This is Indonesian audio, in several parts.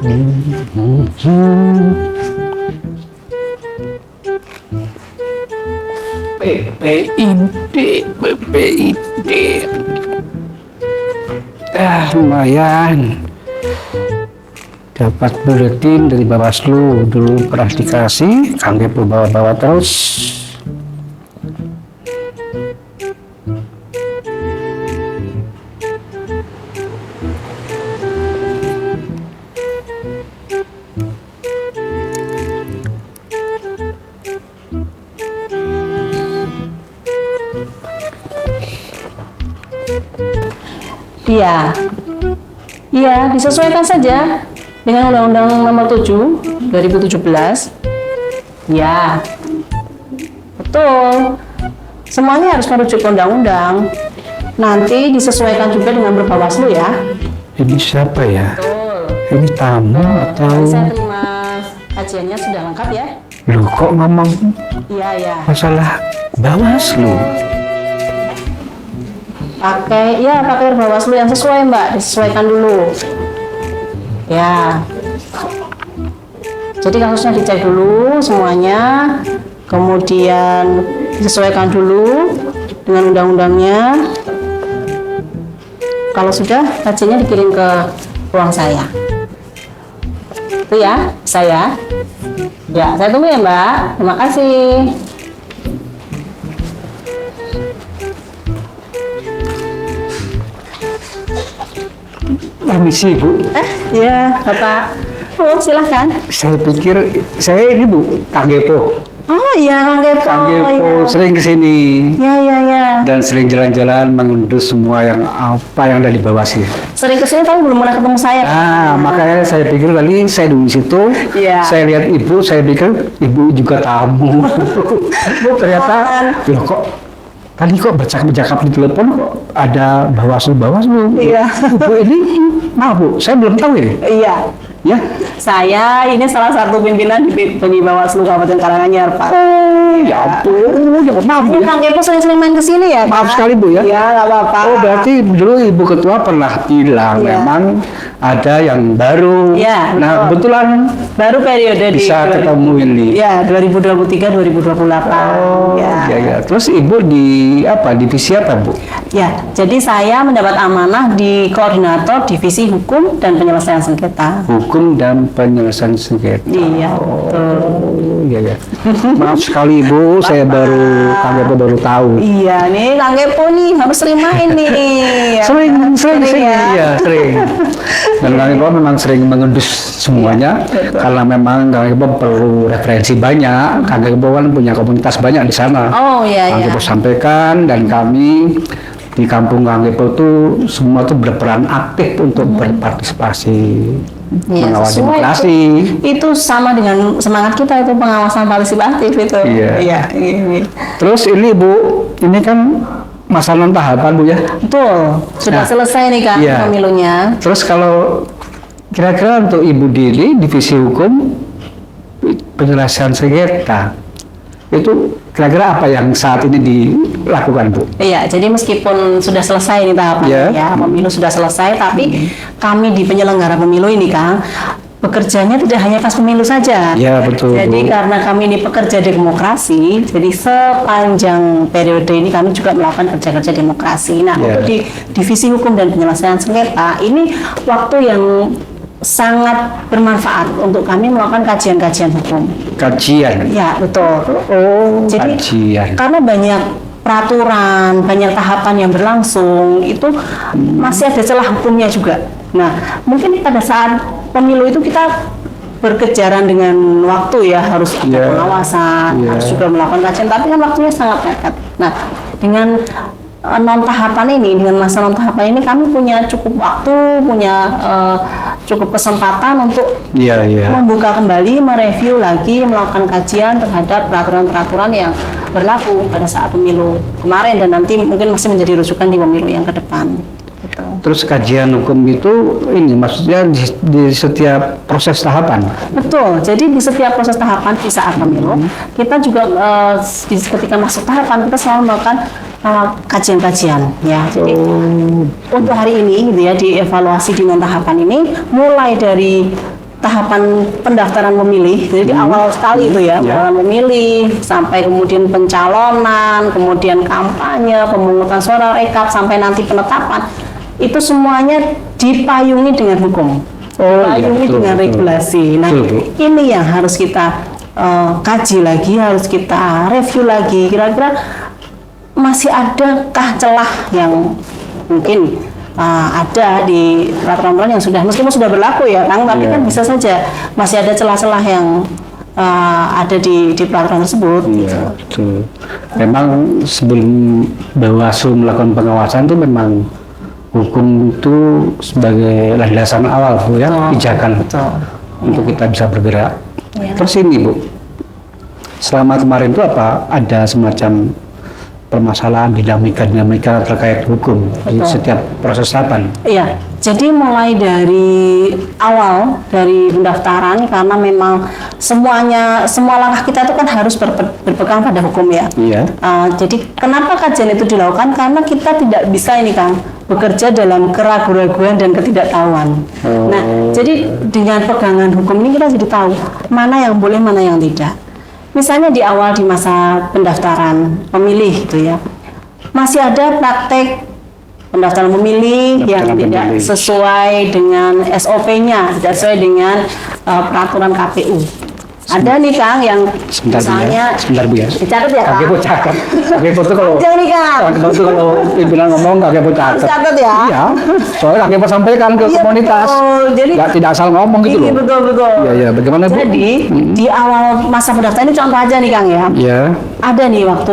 BPID. Lumayan. Dapat buletin dari Bawaslu, dulu pernah dikasih, kami bawa-bawa terus. Iya, disesuaikan saja dengan Undang-Undang Nomor 7 2017. Ya, betul. Semuanya harus merujuk ke undang-undang. Nanti disesuaikan juga dengan Bawaslu ya. Ini siapa ya? Betul. Ini tamu atau? Saya terima kajiannya sudah lengkap ya. Loh, kok ngomong Iya. masalah Bawaslu? Pakai Bawaslu yang sesuai Mbak, disesuaikan dulu. Ya. Jadi kasusnya dicek dulu semuanya, kemudian disesuaikan dulu dengan undang-undangnya. Kalau sudah, kajiannya dikirim ke ruang saya. Itu ya, saya. Ya, saya tunggu ya Mbak. Terima kasih. Permisi Bu. Iya, Bapak. Oh, silahkan. Saya pikir saya ini Bu, Kang Gepo. Oh iya, Kang Gepo. Kang Gepo Iya. sering kesini Ya. dan sering jalan-jalan mengendus semua yang apa yang ada di Bawaslu. Sering kesini tapi belum pernah ketemu saya. Makanya saya pikir tadi saya dulu di situ, Iya. saya lihat Ibu, saya pikir Ibu juga tamu. Ternyata, loh kok tadi kok bercakap-cakap di telepon kok ada Bawaslu. Iya. Bu ini, maaf Bu, saya belum tahu ini. Iya. Ya. Saya ini salah satu pimpinan di Bawaslu Kabupaten Karanganyar, Pak. Ya ampun, ya maaf Ini ya. Kang Gepo sering-sering main ke sini ya, Maaf Pak? sekali Bu ya. Iya, nggak apa-apa. Oh berarti dulu Ibu Ketua pernah bilang Iya. memang ada yang baru. Iya, Nah betul. kebetulan Baru periode bisa ketemu ini. Ya, 2023-2028. Oh ya. Terus Ibu di apa? Divisi apa Bu? Ya, jadi saya mendapat amanah di koordinator divisi hukum dan penyelesaian sengketa. Hukum dan penyelesaian sengketa. Iya, betul. Oh iya. Maaf sekali Ibu, saya Kang Gepo baru tahu. Iya, nih Kang Gepo nih harus sering main nih. Sering ya. Iya, sering. Dan Kang Gepo memang sering mengendus semuanya karena memang Kang Gepo perlu referensi banyak. Kang Gepo kan punya komunitas banyak di sana. Oh iya. Kang Gepo sampaikan dan kami di kampung Kang Gepo tuh semua tuh berperan aktif untuk berpartisipasi mengawal demokrasi. Itu sama dengan semangat kita itu pengawasan partisipatif itu. Iya. Ini. Terus ini Bu, ini kan masa non tahapan Bu ya. Betul. Sudah selesai nih Kak pemilunya. Terus kalau kira-kira untuk Ibu Dili divisi hukum penyelesaian sengketa itu kira-kira apa yang saat ini dilakukan Bu? Iya, jadi meskipun sudah selesai nih tahapannya ya, pemilu sudah selesai, tapi kami di penyelenggara pemilu ini Kang, bekerjanya tidak hanya pas pemilu saja. Ya betul. Jadi Bu. karena kami ini pekerja demokrasi, jadi sepanjang periode ini kami juga melakukan kerja-kerja demokrasi. Nah, untuk di divisi hukum dan penyelesaian sengketa ini waktu yang sangat bermanfaat untuk kami melakukan kajian-kajian hukum. Kajian. Ya, betul. Oh, Jadi, kajian. karena banyak peraturan, banyak tahapan yang berlangsung, itu masih ada celah hukumnya juga. Nah, mungkin pada saat pemilu itu kita berkejaran dengan waktu ya, harus ada pengawasan, harus juga melakukan kajian, tapi kan waktunya sangat mepet. Nah, dengan non tahapan ini, dengan masa non tahapan ini kami punya cukup waktu, punya cukup kesempatan untuk membuka kembali, mereview lagi, melakukan kajian terhadap peraturan-peraturan yang berlaku pada saat pemilu kemarin dan nanti mungkin masih menjadi rujukan di pemilu yang ke depan. Gitu. Terus kajian hukum itu ini maksudnya di setiap proses tahapan? Betul, jadi di setiap proses tahapan di saat pemilu, kita juga ketika masuk tahapan kita selalu melakukan kajian-kajian ya. Jadi untuk hari ini gitu ya, dievaluasi di non tahapan ini mulai dari tahapan pendaftaran pemilih, jadi di awal sekali itu ya, pendaftaran pemilih, sampai kemudian pencalonan, kemudian kampanye, pemungutan suara, rekap, sampai nanti penetapan, itu semuanya dipayungi dengan hukum, dipayungi dengan regulasi. Nah, ini yang harus kita kaji lagi, harus kita review lagi, kira-kira masih adakah celah yang mungkin ada di peraturan yang meskipun sudah berlaku ya Kang, tapi kan bisa saja masih ada celah-celah yang ada di peraturan tersebut. Iya, betul. Memang sebelum Bawaslu melakukan pengawasan itu memang hukum itu sebagai landasan awal Bu ya, pijakan untuk kita bisa bergerak. Ya. Terus ini Bu, selama kemarin itu apa ada semacam permasalahan dinamika terkait hukum di setiap proses tahapan? Iya, jadi mulai dari awal dari pendaftaran, karena memang semua langkah kita itu kan harus berpegang pada hukum ya. Iya. Jadi kenapa kajian itu dilakukan? Karena kita tidak bisa ini Kang bekerja dalam keraguan-raguan dan ketidaktahuan. Nah, jadi dengan pegangan hukum ini kita jadi tahu mana yang boleh, mana yang tidak. Misalnya di awal di masa pendaftaran pemilih gitu ya, masih ada praktek pendaftaran pemilih yang tidak sesuai dengan SOP-nya, tidak sesuai dengan peraturan KPU. Ada nih Kang yang misalnya sebentar Bu ya. dicatat ya Kang. Kakek Bu catat. Kakek Bu tuh kalau nih Kang. Kakek Bu tuh kalau pimpinan ngomong kakek Bu catat. Catat ya. Iya. Soalnya kakek Bu sampaikan ke komunitas. Jadi tidak asal ngomong gitu loh. Betul. Iya. Bagaimana Bu? Jadi di awal masa pendaftaran ini contoh aja nih Kang ya. Iya. Ada nih waktu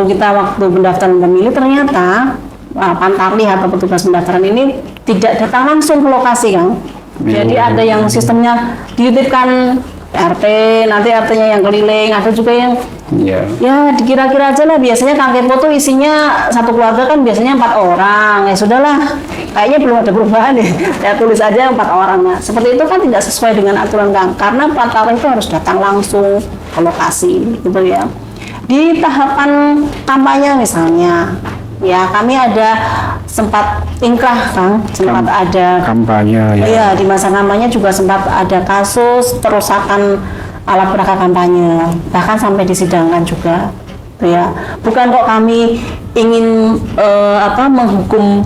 pendaftaran pemilih ternyata Pantarlih atau petugas pendaftaran ini tidak datang langsung ke lokasi Kang. Jadi ada yang sistemnya dititipkan RT, nanti RT-nya yang keliling, ada juga yang ya dikira-kira aja lah, biasanya Kang Kepo tuh isinya satu keluarga kan biasanya 4 orang, ya sudahlah, kayaknya belum ada perubahan ya, saya tulis aja 4 orang. Nah, seperti itu kan tidak sesuai dengan aturan Kang, karena Pantarlih itu harus datang langsung ke lokasi gitu ya. Di tahapan kampanye misalnya, ya kami ada sempat ingkrah Kang, sempat ada kampanye ya. Iya, di masa kampanye juga sempat ada kasus perusakan alat peraga kampanye, bahkan sampai disidangkan juga. Ya, bukan kok kami ingin menghukum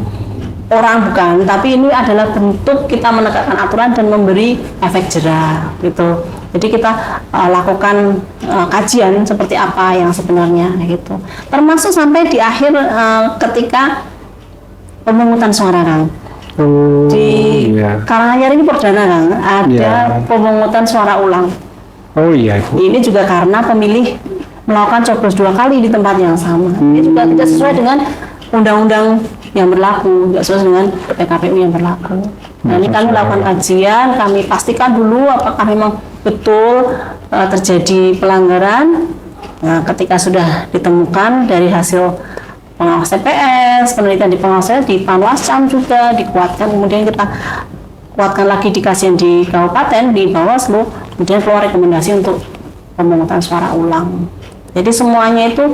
orang, bukan, tapi ini adalah bentuk kita menegakkan aturan dan memberi efek jera gitu. Jadi kita lakukan kajian seperti apa yang sebenarnya gitu. Termasuk sampai di akhir ketika pemungutan suara Kang. Di Karanganyar ini perdana Kang, ada pemungutan suara ulang. Oh iya Bu. Ini juga karena pemilih melakukan coblos 2 kali di tempat yang sama. Ini juga tidak sesuai dengan undang-undang yang berlaku, tidak sesuai dengan PKPU yang berlaku. Nah, ini kami lakukan kajian, kami pastikan dulu apakah memang betul terjadi pelanggaran. Nah, ketika sudah ditemukan dari hasil pengawas TPS, penelitian di pengawas di Panwascam juga dikuatkan, kemudian kita kuatkan lagi di kajian di kabupaten, di Bawaslu, kemudian keluar rekomendasi untuk pemungutan suara ulang. Jadi semuanya itu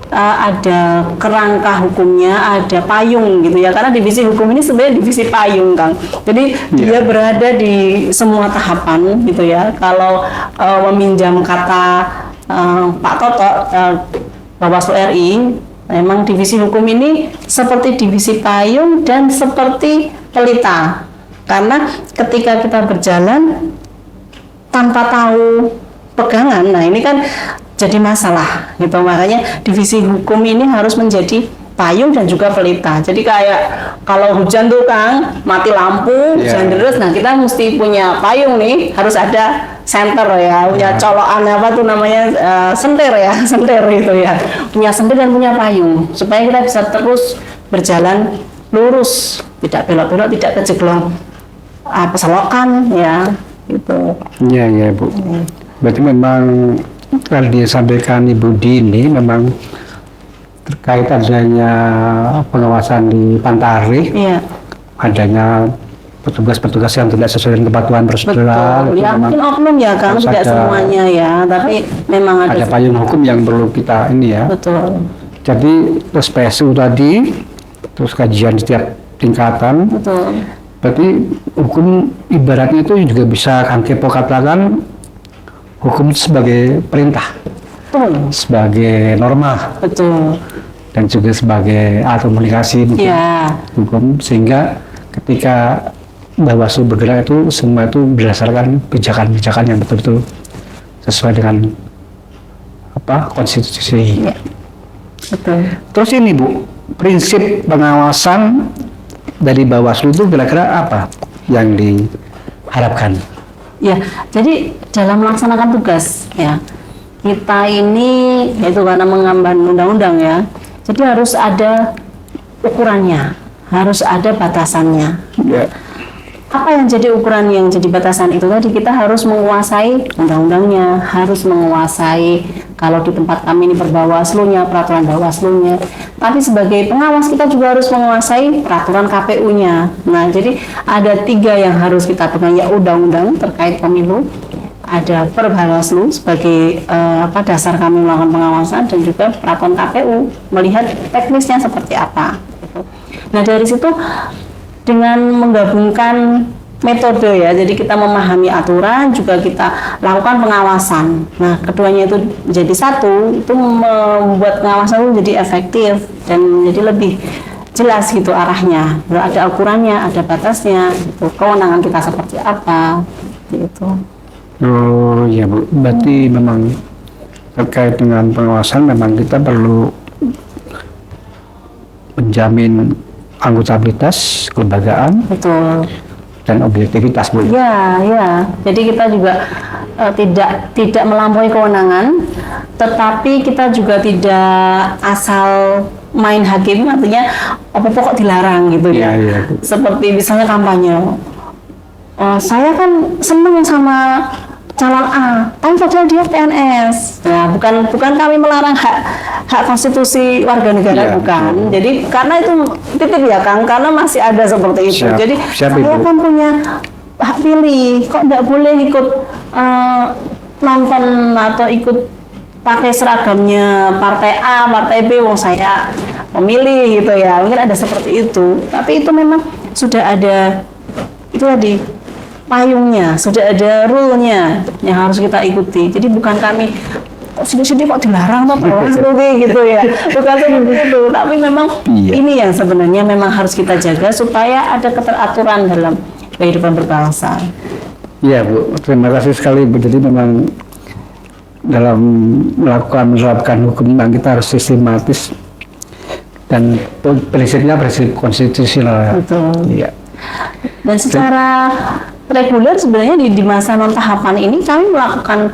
ada kerangka hukumnya, ada payung gitu ya, karena divisi hukum ini sebenarnya divisi payung Kang. Jadi dia berada di semua tahapan gitu ya. Kalau meminjam kata Pak Toto, Bawaslu RI, memang divisi hukum ini seperti divisi payung dan seperti pelita. Karena ketika kita berjalan tanpa tahu pegangan, nah ini kan jadi masalah gitu. Makanya divisi hukum ini harus menjadi payung dan juga pelita. Jadi kayak kalau hujan tuh Kang, mati lampu, hujan deras, nah kita mesti punya payung nih, harus ada senter ya, punya colokan apa tuh namanya, sentir ya, sentir itu ya, punya sentir dan punya payung supaya kita bisa terus berjalan lurus, tidak belok-belok, tidak kejeglong selokan ya gitu. Iya Bu. Berarti memang kalau disampaikan Ibu Di ini memang terkait adanya pengawasan di Pantarlih, adanya petugas-petugas yang tidak sesuai dengan kepatuhan prosedural. Ya mungkin oknum ya Kang, tidak semuanya ya, tapi memang ada payung hukum yang perlu kita ini ya. Betul. Jadi terus PSU tadi, terus kajian setiap tingkatan. Betul. Berarti hukum ibaratnya itu juga bisa Kang Kepo katakan hukum sebagai perintah, Betul. sebagai norma, Betul. dan juga sebagai alat komunikasi mungkin Ya. hukum, sehingga ketika Bawaslu bergerak itu semua itu berdasarkan pijakan-pijakan yang betul-betul sesuai dengan konstitusi. Ya. Betul. Terus ini Bu, prinsip pengawasan dari Bawaslu itu kira-kira apa yang diharapkan? Ya, jadi dalam melaksanakan tugas ya kita ini yaitu karena mengemban undang-undang ya, jadi harus ada ukurannya, harus ada batasannya. Ya. Apa yang jadi ukuran yang jadi batasan itu tadi, kita harus menguasai undang-undangnya, harus menguasai kalau di tempat kami ini perbawaslunya, peraturan bawaslunya. Tapi sebagai pengawas kita juga harus menguasai peraturan KPU-nya. Nah, jadi ada 3 yang harus kita pegang, ya undang-undang terkait pemilu, ada perbawaslu sebagai dasar kami melakukan pengawasan, dan juga peraturan KPU melihat teknisnya seperti apa. Nah, dari situ dengan menggabungkan metode ya, jadi kita memahami aturan juga kita lakukan pengawasan. Nah, keduanya itu menjadi satu, itu membuat pengawasan itu menjadi efektif dan menjadi lebih jelas gitu arahnya. Ada ukurannya, ada batasnya, gitu. Kewenangan kita seperti apa, gitu. Oh ya Bu, berarti memang terkait dengan pengawasan memang kita perlu menjamin akuntabilitas kelembagaan, Betul. dan objektivitas Bu. Ya, ya. Jadi kita juga tidak melampaui kewenangan, tetapi kita juga tidak asal main hakim, artinya apa-apa kok dilarang gitu ya. Iya, Bu. Seperti misalnya kampanye. Saya kan seneng sama calon A, tapi padahal dia PNS. Nah, bukan kami melarang hak konstitusi warga negara, Iya, bukan. Jadi karena itu titip ya Kang, karena masih ada seperti itu. Siap, Jadi siap, saya Ibu. kan punya hak pilih, kok nggak boleh ikut nonton atau ikut pakai seragamnya partai A, partai B, wong saya memilih gitu ya. Mungkin ada seperti itu. Tapi itu memang sudah ada itu tadi payungnya, sudah ada rule-nya yang harus kita ikuti. Jadi bukan kami sini-sini kok dilarang toh gitu ya. Bukan seperti itu, tapi memang Iya. ini yang sebenarnya memang harus kita jaga supaya ada keteraturan dalam kehidupan berbangsa. Iya Bu, terima kasih sekali Bu. Jadi memang dalam menerapkan hukum memang kita harus sistematis dan prinsipnya prinsip konstitusional. Betul. Iya. Dan secara reguler sebenarnya di masa non tahapan ini kami melakukan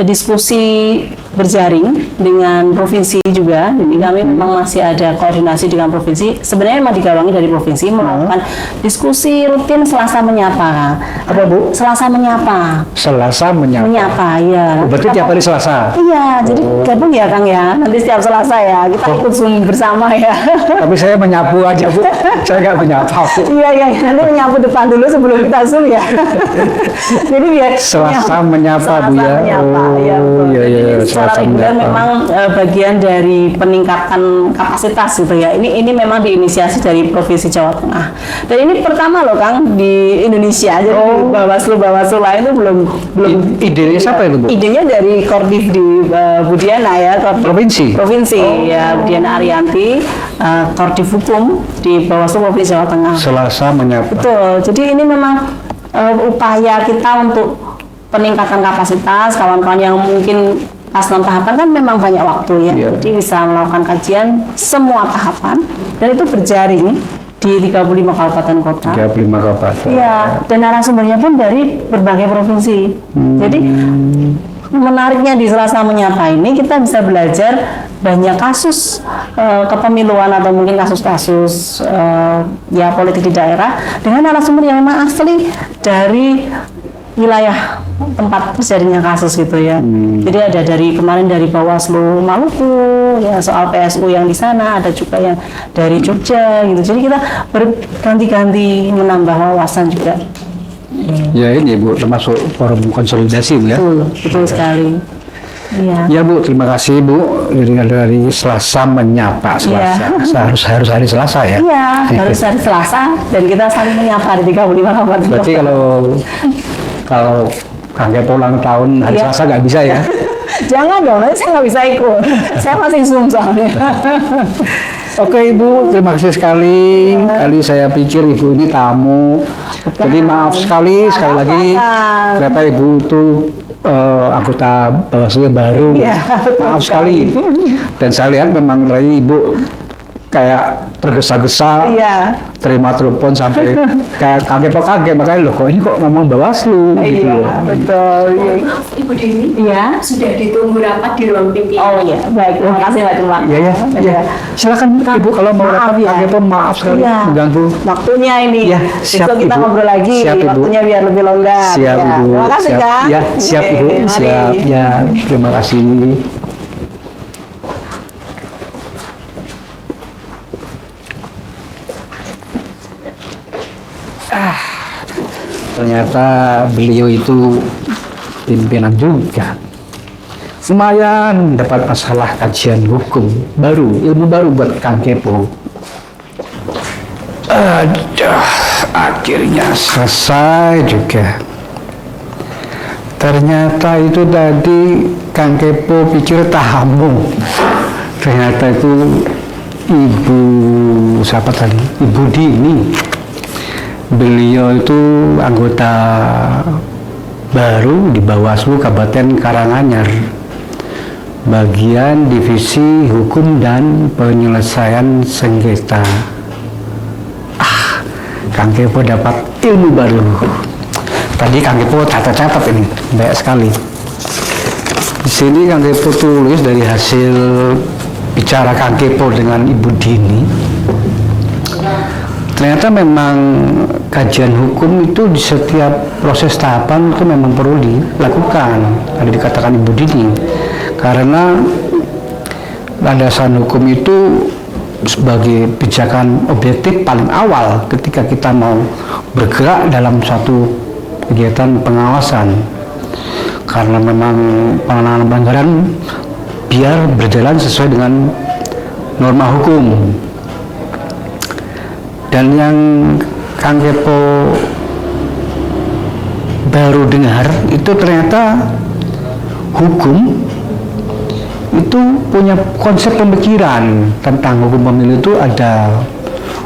diskusi berjaring dengan provinsi juga. Jadi kami memang masih ada koordinasi dengan provinsi. Sebenarnya memang digawangi dari provinsi melakukan diskusi rutin Selasa menyapa. Apa Bu? Selasa menyapa. Selasa menyapa. Menyapa, ya. Oh, berarti tiap hari Selasa. Iya, jadi gabung ya Kang ya. Nanti setiap Selasa ya kita ikut Zoom bersama ya. Tapi saya menyapu aja Bu. Saya nggak menyapa Bu. Iya, nanti menyapu depan dulu sebelum kita Zoom ya. Jadi biar Selasa menyapa Bu ya. Menyapa, ya, betul. Iya, Jadi iya, secara Selasa reguler menyapa. memang bagian dari peningkatan kapasitas gitu ya. Ini memang diinisiasi dari Provinsi Jawa Tengah. Dan ini pertama loh Kang di Indonesia. Jadi Bawaslu lain itu belum Idenya siapa itu Bu? idenya dari Kordiv di Budiana ya, Provinsi? Provinsi ya, Budiana Arianti, Kordiv Hukum di Bawaslu Provinsi Jawa Tengah. Selasa menyapa. Betul. Jadi ini memang upaya kita untuk peningkatan kapasitas kawan-kawan yang mungkin pas non tahapan kan memang banyak waktu ya. Iya. Jadi bisa melakukan kajian semua tahapan dan itu berjaring di 35 kabupaten kota. 35 kabupaten. Iya, dan narasumbernya pun dari berbagai provinsi. Jadi menariknya di Selasa Menyapa ini kita bisa belajar banyak kasus kepemiluan atau mungkin kasus-kasus ya politik di daerah dengan narasumber yang memang asli dari wilayah tempat terjadinya kasus gitu ya. Jadi ada dari kemarin dari Bawaslu Maluku ya soal PSU yang di sana, ada juga yang dari Jogja gitu. Jadi kita berganti-ganti menambah wawasan juga. Ya ini Bu, termasuk forum konsolidasi Bu ya. Betul sekali. Ya Bu, terima kasih Bu. Dari Selasa menyapa Selasa. Harus hari Selasa ya? Iya, harus hari Selasa dan kita saling menyapa di 35 kabupaten. Berarti kalau Kang Kepo ulang tahun hari Selasa nggak bisa ya? Jangan dong, nanti saya nggak bisa ikut. Saya masih Zoom soalnya. Oke Ibu, terima kasih sekali. Kali saya pikir Ibu ini tamu. Jadi maaf sekali lagi. Ternyata Ibu itu anggota Bawaslu baru. Maaf sekali. Dan saya lihat memang tadi Ibu kayak tergesa-gesa terima telepon sampai kayak kaget, makanya loh kok ini kok ngomong Bawaslu gitu loh. Betul. Maaf Ibu Dini, sudah ditunggu rapat di ruang pimpinan. Oh iya, baik, terima kasih Mbak Cuma. Iya. Silakan Ibu kalau mau rapat Kang maaf sekali mengganggu. Waktunya ini. Siap Besok kita Ibu. ngobrol lagi. Siap Ibu. Waktunya biar lebih longgar. Siap Ibu. Terima kasih Kang. Ya, siap Ibu. Siap. Ya, terima kasih. Ternyata beliau itu pimpinan juga. Lumayan dapat masalah kajian hukum baru, ilmu baru buat Kang Kepo. Akhirnya selesai juga. Ternyata itu tadi Kang Kepo pikir tamu. Ternyata itu Ibu siapa tadi? Ibu Dini. Beliau itu anggota baru di Bawaslu Kabupaten Karanganyar, bagian divisi hukum dan penyelesaian sengketa. Kang Kepo dapat ilmu baru. Tadi Kang Kepo catat ini banyak sekali. Di sini Kang Kepo tulis dari hasil bicara Kang Kepo dengan Ibu Dini. Ternyata memang kajian hukum itu di setiap proses tahapan itu memang perlu dilakukan. Tadi dikatakan Ibu Dini, karena landasan hukum itu sebagai pijakan objektif paling awal ketika kita mau bergerak dalam suatu kegiatan pengawasan. Karena memang penanganan pelanggaran biar berjalan sesuai dengan norma hukum. Dan yang Kang Kepo baru dengar itu ternyata hukum itu punya konsep pemikiran tentang hukum pemilu. Itu ada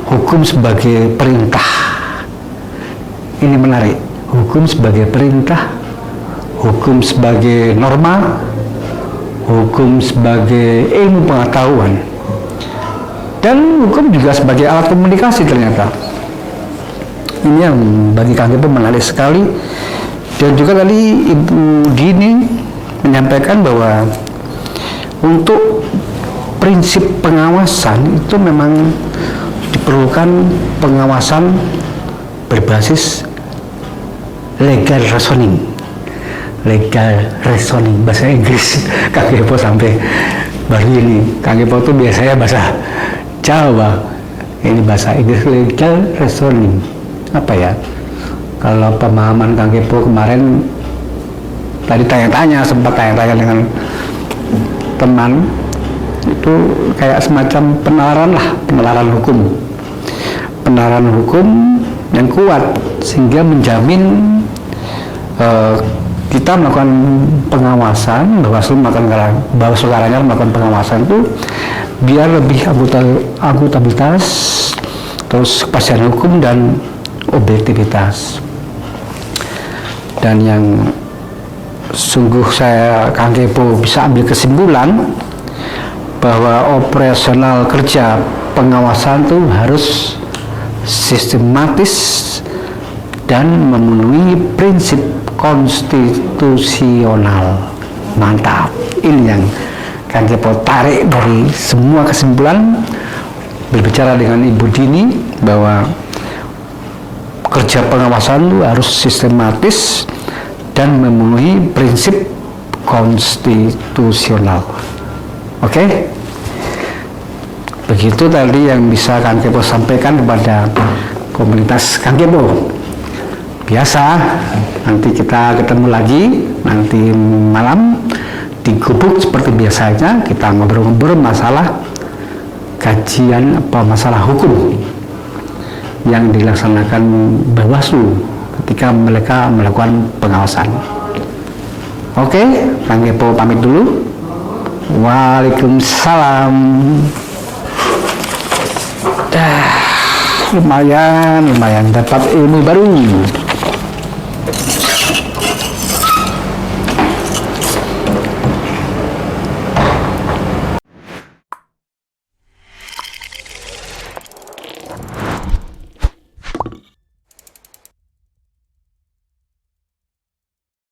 hukum sebagai perintah. Ini menarik. Hukum sebagai perintah, hukum sebagai norma, hukum sebagai ilmu pengetahuan, dan hukum juga sebagai alat komunikasi ternyata. Ini yang bagi Kang Kepo menarik sekali. Dan juga tadi Ibu Dini menyampaikan bahwa untuk prinsip pengawasan itu memang diperlukan pengawasan berbasis legal reasoning. Legal reasoning bahasa Inggris. Kang Kepo sampai baru ini. Kang Kepo itu biasanya bahasa Jawa, ini bahasa Inggris. Legal reasoning apa ya? Kalau pemahaman Kang Kepo kemarin tadi sempat tanya-tanya dengan teman, itu kayak semacam penalaran hukum yang kuat sehingga menjamin kita melakukan pengawasan, Bawaslu Karanganyar melakukan pengawasan itu biar lebih akuntabilitas, terus kepastian hukum dan objektivitas. Dan yang sungguh saya Kang Kepo bisa ambil kesimpulan bahwa operasional kerja pengawasan itu harus sistematis dan memenuhi prinsip konstitusional. Mantap. Ini yang Kang Kepo tarik dari semua kesimpulan berbicara dengan Ibu Dini, bahwa kerja pengawasan itu harus sistematis dan memenuhi prinsip konstitusional. Oke? Begitu tadi yang bisa Kang Kepo sampaikan kepada komunitas Kang Kepo. Biasa, nanti kita ketemu lagi nanti malam di gubuk seperti biasanya kita ngobrol-ngobrol masalah kajian masalah hukum yang dilaksanakan Bawaslu ketika mereka melakukan pengawasan. Oke, Kang Kepo pamit dulu. Waalaikumsalam. Lumayan dapat ilmu baru.